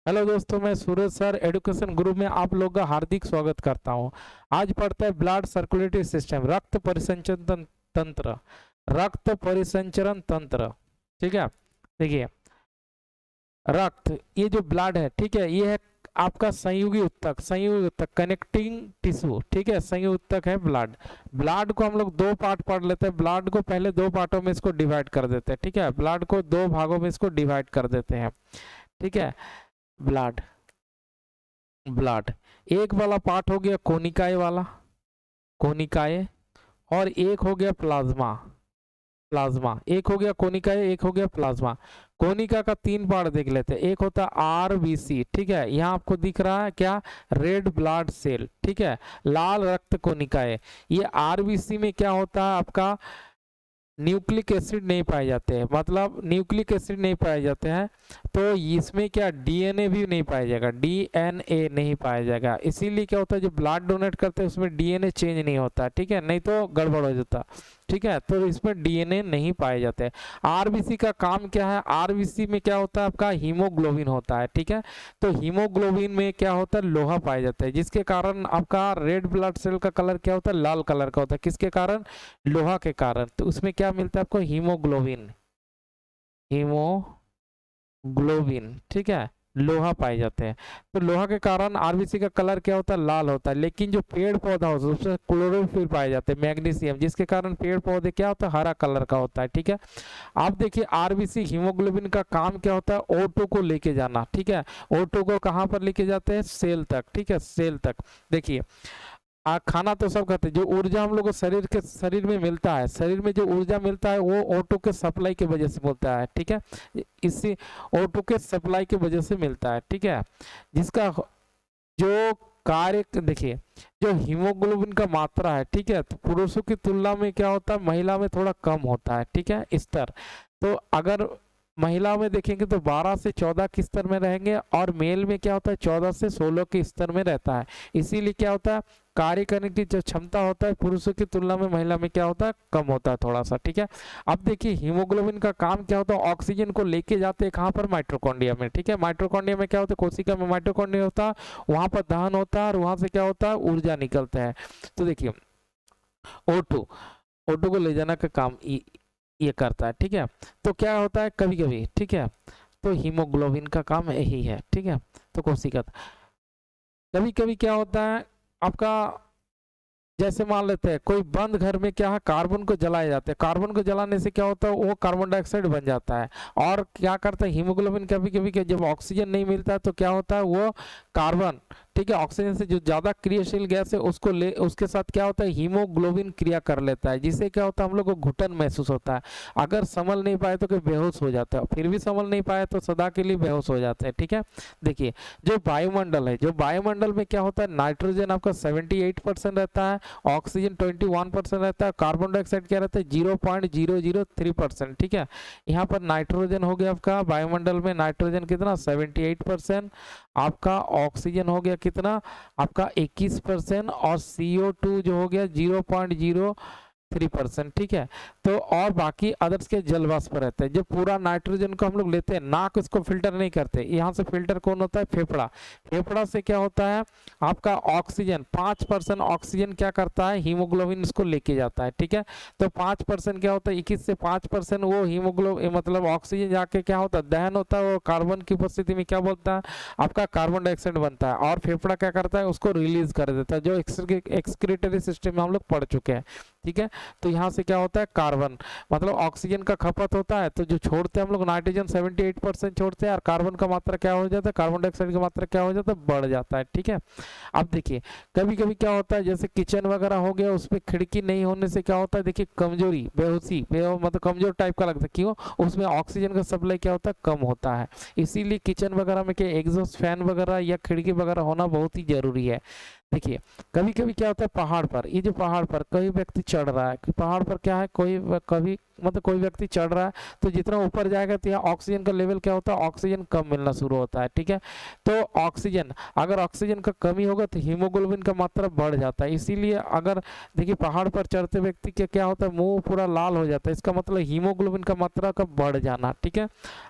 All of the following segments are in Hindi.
हेलो दोस्तों, मैं सूरज सर एजुकेशन ग्रुप में आप लोग का हार्दिक स्वागत करता हूं। आज पढ़ते हैं ब्लड सर्कुलेटरी सिस्टम, रक्त परिसंचरण तंत्र। रक्त परिसंचरण तंत्र, ठीक है। देखिए, रक्त, ये जो ब्लड है, ठीक है, ये है आपका संयुगी उत्तक। संयुगी उत्तक, कनेक्टिंग टिश्यू, ठीक है, संयुगी उत्तक है ब्लड। ब्लड को हम लोग दो पार्ट पढ़ लेते हैं। ब्लड को पहले दो पार्टों में इसको डिवाइड कर देते हैं, ठीक है। ब्लड को दो भागों में इसको डिवाइड कर देते हैं, ठीक है। ब्लड ब्लड एक वाला पार्ट हो गया कोनिकाय वाला, कोनिकाय, और एक हो गया प्लाज्मा। प्लाज्मा एक हो गया कोनिकाय, एक हो गया प्लाज्मा। कोनिका का तीन पार्ट देख लेते हैं। एक होता है आरबीसी, ठीक है, यहाँ आपको दिख रहा है क्या, रेड ब्लड सेल, ठीक है, लाल रक्त कोनिकाएं। ये आरबीसी में क्या होता है आपका, न्यूक्लिक एसिड नहीं पाए जाते हैं, मतलब न्यूक्लिक एसिड नहीं पाए जाते हैं, तो इसमें क्या डीएनए भी नहीं पाया जाएगा, डीएनए नहीं पाया जाएगा। इसीलिए क्या होता है, जो ब्लड डोनेट करते हैं उसमें डीएनए चेंज नहीं होता, ठीक है, नहीं तो गड़बड़ हो जाता, ठीक है। तो इसमें डीएनए नहीं पाए जाते। आरबीसी का काम क्या है, आरबीसी में क्या होता है आपका, हीमोग्लोबिन होता है, ठीक है। तो हीमोग्लोबिन में क्या होता है, लोहा पाया जाता है, जिसके कारण आपका रेड ब्लड सेल का कलर क्या होता है, लाल कलर का होता है। किसके कारण, लोहा के कारण। तो उसमें क्या मिलता है आपको, हीमोग्लोबिन, हीमोग्लोबिन, ठीक है, लोहा पाए जाते हैं। तो लोहा के कारण आरबीसी का कलर क्या होता है, लाल होता है। लेकिन जो पेड़ पौधा होता है उसमें क्लोरोफिल पाए जाते हैं, मैग्नीशियम, जिसके कारण पेड़ पौधे क्या होता है, हरा कलर का होता है, ठीक है। आप देखिए, आरबीसी हीमोग्लोबिन का काम क्या होता है, O2 को लेके जाना, ठीक है। O2 को कहाँ पर लेके जाते हैं, सेल तक, ठीक है, सेल तक। देखिए, खाना तो सब खाते हैं, जो ऊर्जा हम लोग को शरीर में मिलता है, शरीर में जो ऊर्जा मिलता है वो O2 के सप्लाई की वजह से मिलता है, ठीक है। इसी O2 के सप्लाई की वजह से मिलता है, ठीक है। जिसका जो कार्य, देखिए, जो हीमोग्लोबिन का मात्रा है, ठीक है, तो पुरुषों की तुलना में क्या होता है, महिला में थोड़ा कम होता है, ठीक है, स्तर। तो अगर महिला में देखेंगे तो 12 से 14 के स्तर में रहेंगे, और मेल में क्या होता है, 14 से 16 के स्तर में रहता है। इसीलिए क्या होता है, कार्य करने की जो क्षमता होता है पुरुषों की तुलना में महिला में क्या होता है, कम होता है थोड़ा सा, ठीक है। अब देखिए, हीमोग्लोबिन का काम क्या होता है, ऑक्सीजन को लेके जाते हैं कहाँ पर, माइटोकॉन्ड्रिया में, ठीक है। माइटोकॉन्ड्रिया में क्या होता है, कोशिका में माइटोकॉन्ड्रिया होता है, वहां पर दहन होता है, और वहां से क्या होता है, ऊर्जा निकलता है। तो देखिए, O2, O2 को ले जाना का काम ये करता है, ठीक है। तो क्या होता है कभी कभी, ठीक है, तो हीमोग्लोबिन का काम यही है, ठीक है। तो कोशिका, कभी कभी क्या होता है आपका, जैसे मान लेते हैं कोई बंद घर में क्या है, कार्बन को जलाए जाते हैं। कार्बन को जलाने से क्या होता है, वो कार्बन डाइऑक्साइड बन जाता है, और क्या करता है हीमोग्लोबिन, कभी कभी जब ऑक्सीजन नहीं मिलता है तो क्या होता है, वो कार्बन, ठीक है, ऑक्सीजन से जो ज्यादा क्रियाशील गैस है उसको ले, उसके साथ क्या होता है, हीमोग्लोबिन क्रिया कर लेता है, जिससे क्या होता है, हम लोग को घुटन महसूस होता है। अगर संभल नहीं पाए तो कोई बेहोश हो जाता है, फिर भी संभल नहीं पाए तो सदा के लिए बेहोश हो जाते हैं, ठीक है। देखिए, जो वायुमंडल है, जो वायुमंडल में क्या होता है, नाइट्रोजन आपका 78% रहता है, ऑक्सीजन 21% रहता है, कार्बन डाइऑक्साइड क्या रहता है 0.003%, ठीक है। यहाँ पर नाइट्रोजन हो गया आपका, वायुमंडल में नाइट्रोजन कितना 78%, आपका ऑक्सीजन हो गया कितना आपका 21%, और CO2 जो हो गया 0.03%, ठीक है। तो और बाकी अदर्स के जल वाष्प रहते हैं। जो पूरा नाइट्रोजन को हम लोग लेते हैं, नाक इसको फिल्टर नहीं करते, यहाँ से फिल्टर कौन होता है, फेफड़ा। फेफड़ा से क्या होता है आपका, ऑक्सीजन 5% ऑक्सीजन क्या करता है, हीमोग्लोबिन इसको लेके जाता है, ठीक है। तो 5% क्या होता है, 21 से 5% वो हीमोग्लोबिन मतलब ऑक्सीजन जाके क्या होता है, दहन होता है, वो कार्बन की उपस्थिति में क्या बोलता है आपका, कार्बन डाइऑक्साइड बनता है, और फेफड़ा क्या करता है, उसको रिलीज कर देता है, जो एक्सक्रीटरी सिस्टम में हम लोग पढ़ चुके हैं, ठीक है। तो यहाँ से क्या होता है, कार्बन मतलब ऑक्सीजन का खपत होता है, तो जो छोड़ते हैं हम लोग नाइट्रोजन 78% छोड़ते हैं, और कार्बन का मात्रा क्या हो जाता है, कार्बन डाइऑक्साइड की मात्रा क्या हो जाता है, बढ़ जाता है, ठीक है। अब देखिए, कभी कभी क्या होता है, जैसे किचन वगैरह हो गया, उसमें खिड़की नहीं होने से क्या होता है, देखिए कमजोरी, बेहोशी, मतलब कमजोर टाइप का लगता है, क्यों, उसमें ऑक्सीजन का सप्लाई क्या होता है, कम होता है। इसीलिए किचन वगैरह में क्या एग्जॉस्ट फैन वगैरह या खिड़की वगैरह होना बहुत ही जरूरी है। देखिए, कभी कभी क्या होता है, पहाड़ पर, ये जो पहाड़ पर कोई व्यक्ति चढ़ रहा है, कि पहाड़ पर क्या है, कोई कभी मतलब कोई व्यक्ति चढ़ रहा है तो जितना ऊपर जाएगा तो यहाँ ऑक्सीजन का लेवल क्या होता है, ऑक्सीजन कम मिलना शुरू होता है, ठीक है। तो ऑक्सीजन, अगर ऑक्सीजन का कमी होगा तो हीमोग्लोबिन का मात्रा बढ़ जाता है। इसीलिए अगर देखिए पहाड़ पर चढ़ते व्यक्ति के क्या होता है, मुंह पूरा लाल हो जाता है, इसका मतलब हीमोग्लोबिन का मात्रा का बढ़ जाना, ठीक है।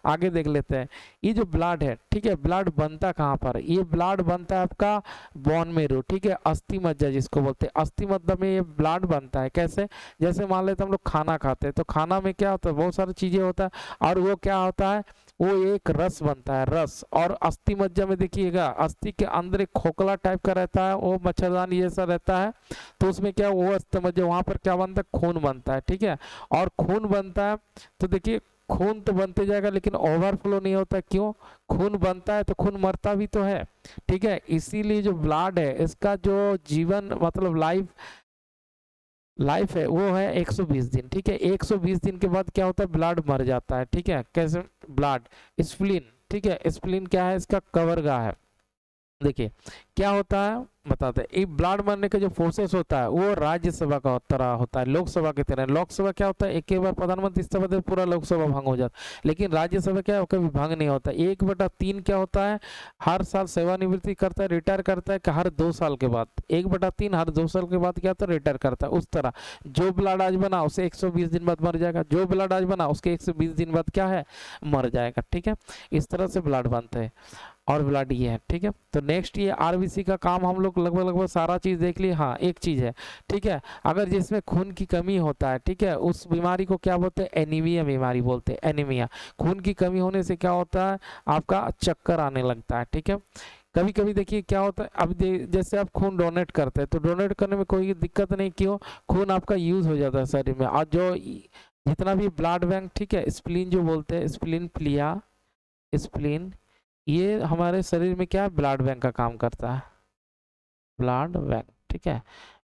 आगे देख लेते हैं, ये जो ब्लड है, ठीक है, ब्लड बनता कहाँ पर, ये ब्लड बनता है आपका बोन मेरो, ठीक है, अस्थि मज्जा जिसको बोलते हैं, अस्थि मज्जा में ये ब्लड बनता है। कैसे, जैसे मान लेते हम लोग खाना खाते हैं तो खाना में क्या होता है, बहुत सारी चीजें होता है, और वो क्या होता है, वो एक रस बनता है, रस। और अस्थि मज्जा में देखिएगा अस्थि के अंदर एक खोखला टाइप का रहता है, वो मच्छरदानी जैसा रहता है, तो उसमें क्या, वो अस्थि मज्जा, वहां पर क्या बनता है, खून बनता है, ठीक है। और खून बनता है तो देखिए खून तो बनते जाएगा लेकिन ओवरफ्लो नहीं होता, क्यों, खून बनता है तो खून मरता भी तो है, ठीक है। इसीलिए जो ब्लड है इसका जो जीवन मतलब लाइफ है वो है 120 दिन, ठीक है। 120 दिन के बाद क्या होता है, ब्लड मर जाता है, ठीक है। कैसे, ब्लड, स्प्लीन, ठीक है, स्प्लीन क्या है, इसका कवरगाह है। देखिए क्या होता है बताते हैं, ये ब्लड मरने का जो प्रोसेस होता है वो राज्यसभा का तरह होता है, लोकसभा की तरह। लोकसभा क्या होता है, एक बार प्रधानमंत्री इस्तीफा दे पूरा लोकसभा भंग हो जाता है, लेकिन राज्यसभा क्या है, कभी भंग नहीं होता। 1/3 क्या होता है, हर साल सेवानिवृत्ति करता है, रिटायर करता है, हर 2 साल के बाद, 1/3 हर 2 साल के बाद क्या होता है, रिटायर करता है। उस तरह जो ब्लड आज बना उसे 120 दिन बाद मर जाएगा, जो ब्लड आज बना उसके 120 दिन बाद क्या है, मर जाएगा, ठीक है। इस तरह से ब्लड बनते हैं और ब्लड ये है, ठीक है। तो नेक्स्ट ये आरबीसी का काम हम लोग लगभग सारा चीज देख लिए। हाँ एक चीज है, ठीक है, अगर जिसमें खून की कमी होता है, ठीक है, उस बीमारी को क्या बोलते हैं, एनीमिया बीमारी बोलते हैं, एनीमिया। खून की कमी होने से क्या होता है, आपका चक्कर आने लगता है, ठीक है। कभी कभी देखिए क्या होता है, अब जैसे आप खून डोनेट करते हैं तो डोनेट करने में कोई दिक्कत नहीं, क्यों, खून आपका यूज हो जाता है शरीर में। और जो जितना भी ब्लड बैंक, ठीक है, स्प्लीन जो बोलते हैं, स्प्लीन प्लिया, स्प्लीन, ये हमारे शरीर में क्या है, ब्लड बैंक का काम करता है, ब्लड बैंक, ठीक है,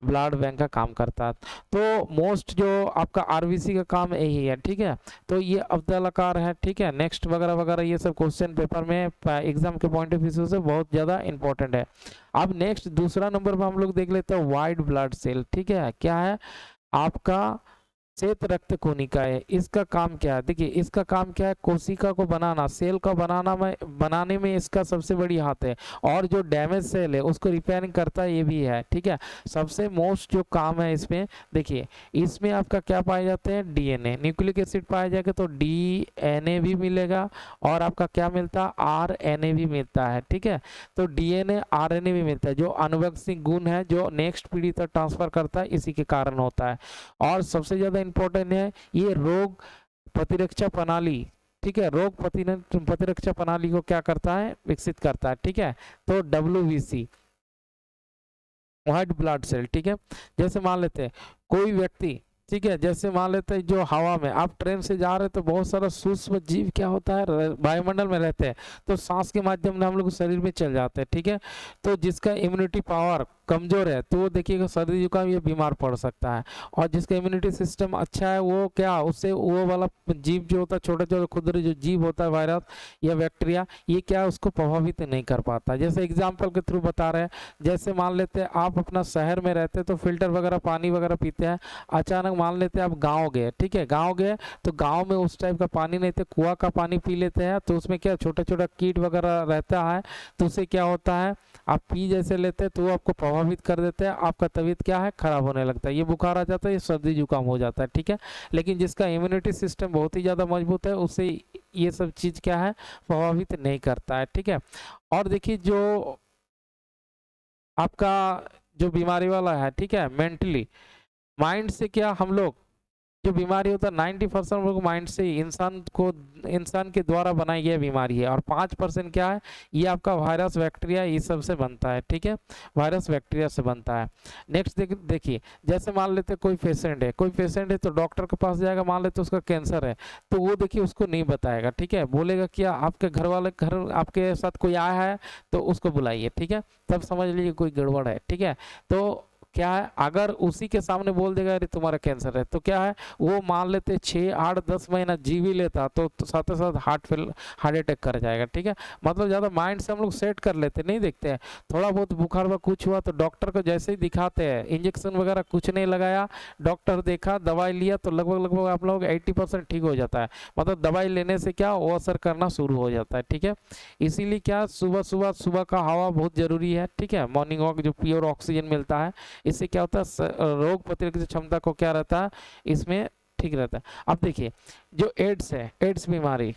ब्लड बैंक का काम करता है। तो मोस्ट जो आपका आरबीसी का काम यही है, ठीक है। तो ये अब्दल आकार है, ठीक है। नेक्स्ट वगैरह वगैरह ये सब क्वेश्चन पेपर में एग्जाम के पॉइंट ऑफ व्यू से बहुत ज़्यादा इंपॉर्टेंट है। अब नेक्स्ट दूसरा नंबर पर हम लोग देख लेते हैं वाइट ब्लड सेल, ठीक है, क्या है आपका श्वेत रक्त कोशिका है। इसका काम क्या है, देखिए इसका काम क्या है, कोशिका को बनाना, सेल का बनाने में इसका सबसे बड़ी हाथ है। और जो डैमेज सेल है उसको रिपेयरिंग करता है, ये भी है, ठीक है। सबसे मोस्ट जो काम है इसमें, देखिए इसमें आपका क्या पाए जाते हैं, डीएनए, न्यूक्लिक एसिड पाया जाएगा तो डीएनए भी मिलेगा, और आपका क्या मिलता है, आरएनए भी मिलता है, ठीक है। तो डीएनए आरएनए भी मिलता है, जो आनुवंशिक गुण है जो नेक्स्ट पीढ़ी तक ट्रांसफर करता है, इसी के कारण होता है। और सबसे ज्यादा इंपॉर्टेंट है ये रोग प्रतिरक्षा प्रणाली, ठीक है, रोग प्रतिरक्षा प्रणाली को क्या करता है, विकसित करता है, ठीक है। तो WBC व्हाइट ब्लड सेल, ठीक है। जैसे मान लेते हैं कोई व्यक्ति, ठीक है, जैसे मान लेते हैं जो हवा में आप ट्रेन से जा रहे हैं तो बहुत सारा सूक्ष्म जीव क्या होता है, वायुमंडल में रहते हैं, तो सांस के माध्यम से हम लोग शरीर में चल जाते हैं, ठीक है। तो जिसका इम्यूनिटी पावर कमजोर है तो वो देखिएगा सर्दी जुकाम ये बीमार पड़ सकता है। और जिसका इम्यूनिटी सिस्टम अच्छा है वो क्या, उससे वो वाला जीव जो होता है, छोटे छोटे खुदरे जो जीव होता है, वायरस या बैक्टीरिया, ये क्या उसको प्रभावित नहीं कर पाता। जैसे एग्जाम्पल के थ्रू बता रहे हैं, जैसे मान लेते हैं आप अपना शहर में रहते हैं तो फिल्टर वगैरह पानी वगैरह पीते हैं, अचानक मान लेते हैं आप गाँव गए, ठीक है, गाँव गए तो गाँव में उस टाइप का पानी नहीं थे, कुआं का पानी पी लेते हैं, तो उसमें क्या छोटा छोटा कीट वगैरह रहता है, तो उससे क्या होता है, आप पी जैसे लेते हैं तो वो आपको प्रभावित कर देते हैं, आपका तबीयत क्या है, खराब होने लगता है, ये बुखार आ जाता है, ये सर्दी जुकाम हो जाता है, ठीक है। लेकिन जिसका इम्यूनिटी सिस्टम बहुत ही ज़्यादा मजबूत है उससे ये सब चीज़ क्या है, प्रभावित नहीं करता है, ठीक है। और देखिए जो आपका जो बीमारी वाला है, ठीक है, मेंटली माइंड से क्या हम लोग जो बीमारी होता है 90% लोग माइंड से इंसान के द्वारा बनाई गई बीमारी है, और 5% क्या है, ये आपका वायरस बैक्टीरिया ये सब से बनता है, ठीक है, वायरस बैक्टीरिया से बनता है। नेक्स्ट देखिए जैसे मान लेते कोई पेशेंट है तो डॉक्टर के पास जाएगा, मान लेते उसका कैंसर है, तो वो देखिए उसको नहीं बताएगा, ठीक है, बोलेगा कि आपके घर आपके साथ कोई आया है तो उसको बुलाइए, ठीक है, तब समझ लीजिए कोई गड़बड़ है, ठीक है। तो क्या है, अगर उसी के सामने बोल देगा अरे तुम्हारा कैंसर है, तो क्या है, वो मान लेते 6 8 10 महीना जी भी लेता तो साथ साथ हार्ट अटैक कर जाएगा। ठीक है, मतलब ज़्यादा माइंड से हम लोग सेट कर लेते, नहीं देखते हैं। थोड़ा बहुत बुखार व कुछ हुआ तो डॉक्टर को जैसे ही दिखाते हैं, इंजेक्शन वगैरह कुछ नहीं लगाया, डॉक्टर देखा, दवाई लिया, तो लगभग लगभग आप लोग 80% ठीक हो जाता है। मतलब दवाई लेने से क्या वो असर करना शुरू हो जाता है। ठीक है, इसीलिए क्या सुबह सुबह सुबह का हवा बहुत ज़रूरी है। ठीक है, मॉर्निंग वॉक, जो प्योर ऑक्सीजन मिलता है, इससे क्या होता है, रोग प्रतिरोधक क्षमता को क्या रहता है, इसमें ठीक रहता है। अब देखिए, जो एड्स है, एड्स बीमारी,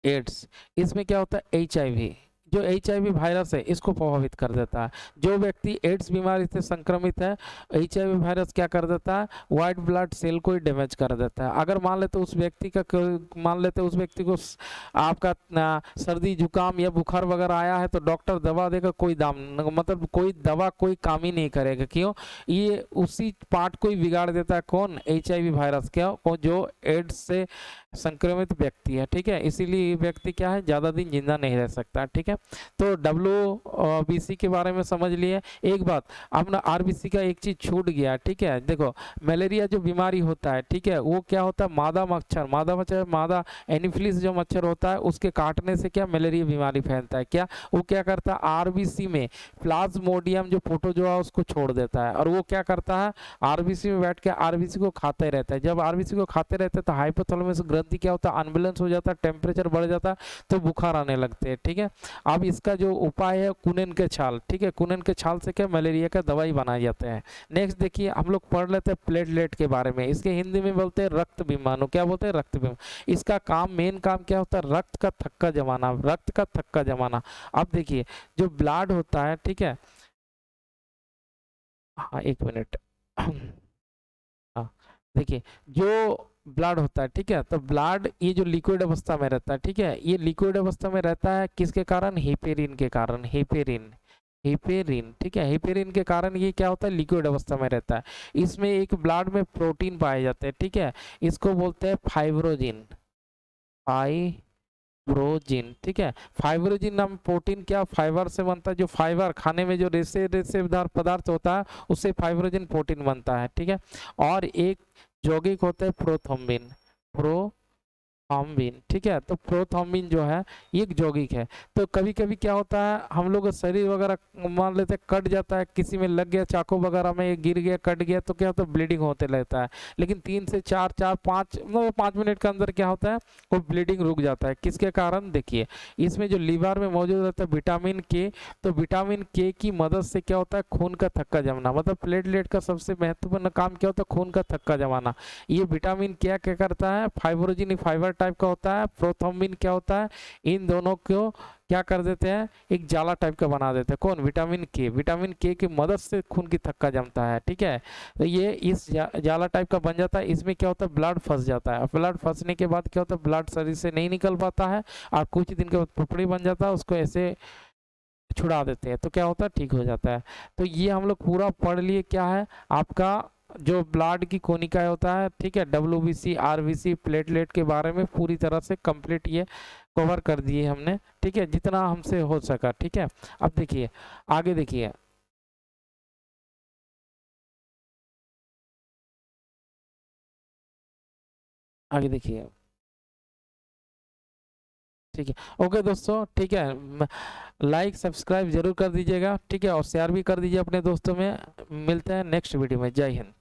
एड्स, इसमें क्या होता है, HIV, जो HIV वायरस है इसको प्रभावित कर देता है। जो व्यक्ति एड्स बीमारी से संक्रमित है, HIV वायरस क्या कर देता है, व्हाइट ब्लड सेल को ही डैमेज कर देता है। अगर मान लेते उस व्यक्ति का, मान लेते उस व्यक्ति को आपका सर्दी जुकाम या बुखार वगैरह आया है, तो डॉक्टर दवा देगा, कोई दाम, मतलब कोई दवा कोई काम ही नहीं करेगा। क्यों, ये उसी पार्ट को ही बिगाड़ देता है। कौन, HIV वायरस, क्या, जो एड्स से संक्रमित व्यक्ति है। ठीक है, इसीलिए ये व्यक्ति क्या है, ज़्यादा दिन जिंदा नहीं रह सकता। ठीक है, तो WBC के बारे में समझ लिए। एक बात, अपना RBC का एक चीज़ छूट गया। ठीक है, देखो, मलेरिया जो बीमारी होता है, ठीक है, वो क्या होता है, मादा एनीफिलिस जो मच्छर होता है, उसके काटने से क्या मलेरिया बीमारी फैलता है। क्या, वो क्या करता है, RBC में प्लाज्मोडियम जो प्रोटोजोआ उसको छोड़ देता है, और वो क्या करता है, RBC में बैठ के RBC को खाते रहता है। जब RBC को खाते रहते हैं तो हाइपोथैलेमस ग्रंथि क्या होता है, अनबैलेंस हो जाता है, टेम्परेचर बढ़ जाता है, तो बुखार आने लगते हैं। ठीक है, अब इसका जो उपाय है, कुनन के छाल। ठीक है, कुनन के छाल से क्या मलेरिया का दवाई बनाए जाते हैं। नेक्स्ट देखिए, हम लोग पढ़ लेते हैं प्लेटलेट के बारे में। इसके हिंदी में बोलते हैं रक्त विमानु। क्या बोलते हैं, रक्त विमानु। इसका काम, मेन काम क्या होता है, रक्त का थक्का जमाना, रक्त का थक्का जमाना। अब देखिए, जो ब्लड होता है, ठीक है, हाँ एक मिनट, हाँ देखिए, जो ब्लड होता है, ठीक है, तो ब्लड ये जो लिक्विड अवस्था में रहता है, ठीक है, ये लिक्विड अवस्था में रहता है किसके कारण, हेपेरिन के कारण, हेपेरिन, हेपेरिन। ठीक है, हेपेरिन के कारण ये क्या होता है, लिक्विड अवस्था में रहता है। इसमें एक ब्लड में प्रोटीन पाए जाते हैं। ठीक है, इसको बोलते हैं फाइब्रोजिन, फाइब्रोजिन। ठीक है, फाइब्रोजिन नाम प्रोटीन क्या, फाइबर से बनता है। जो फाइबर खाने में जो रेशेदार पदार्थ होता है, उससे फाइब्रोजिन प्रोटीन बनता है। ठीक है, और एक यौगिक होता है प्रोथ्रोम्बिन, प्रोथ्रोम्बिन। ठीक है, तो प्रोथ्रोम्बिन जो है ये एक यौगिक है। तो कभी कभी क्या होता है, हम लोग का शरीर वगैरह मान लेते हैं कट जाता है, किसी में लग गया चाकू वगैरह में, गिर गया, कट गया, तो क्या होता है, ब्लीडिंग होते रहता है। लेकिन 3 से 4 मतलब 5 मिनट के अंदर क्या होता है, वो ब्लीडिंग रुक जाता है। किसके कारण, देखिए, इसमें जो लीवर में मौजूद रहता है विटामिन के, तो विटामिन के की मदद से क्या होता है, खून का थक्का जमना। मतलब प्लेटलेट का सबसे महत्वपूर्ण काम क्या होता है, खून का थक्का जमाना। ये विटामिन क्या क्या करता है, फाइब्रोजिन फाइबर टाइप का होता है, प्रोथ्रोम्बिन क्या होता है, इन दोनों को क्या कर देते हैं, एक जाला टाइप का बना देते हैं। कौन, विटामिन के, विटामिन के की मदद से खून की थक्का जमता है। ठीक है, तो ये इस जाला टाइप का बन जाता है। इसमें क्या होता है, ब्लड फंस जाता है, और ब्लड फंसने के बाद क्या होता है, ब्लड शरीर से नहीं निकल पाता है, और कुछ दिन के बाद पुपड़ी बन जाता है, उसको ऐसे छुड़ा देते हैं, तो क्या होता है, ठीक हो जाता है। तो ये हम लोग पूरा पढ़ लिए, क्या है आपका जो ब्लड की कोनिकाएं होता है। ठीक है, WBC, RBC, प्लेटलेट के बारे में पूरी तरह से कंप्लीट ये कवर कर दिए हमने। ठीक है, जितना हमसे हो सका। ठीक है, अब देखिए, आगे देखिए, आगे देखिए। ठीक है, ओके दोस्तों, ठीक है, लाइक सब्सक्राइब जरूर कर दीजिएगा। ठीक है, और शेयर भी कर दीजिए अपने दोस्तों में। मिलते हैं नेक्स्ट वीडियो में। जय हिंद।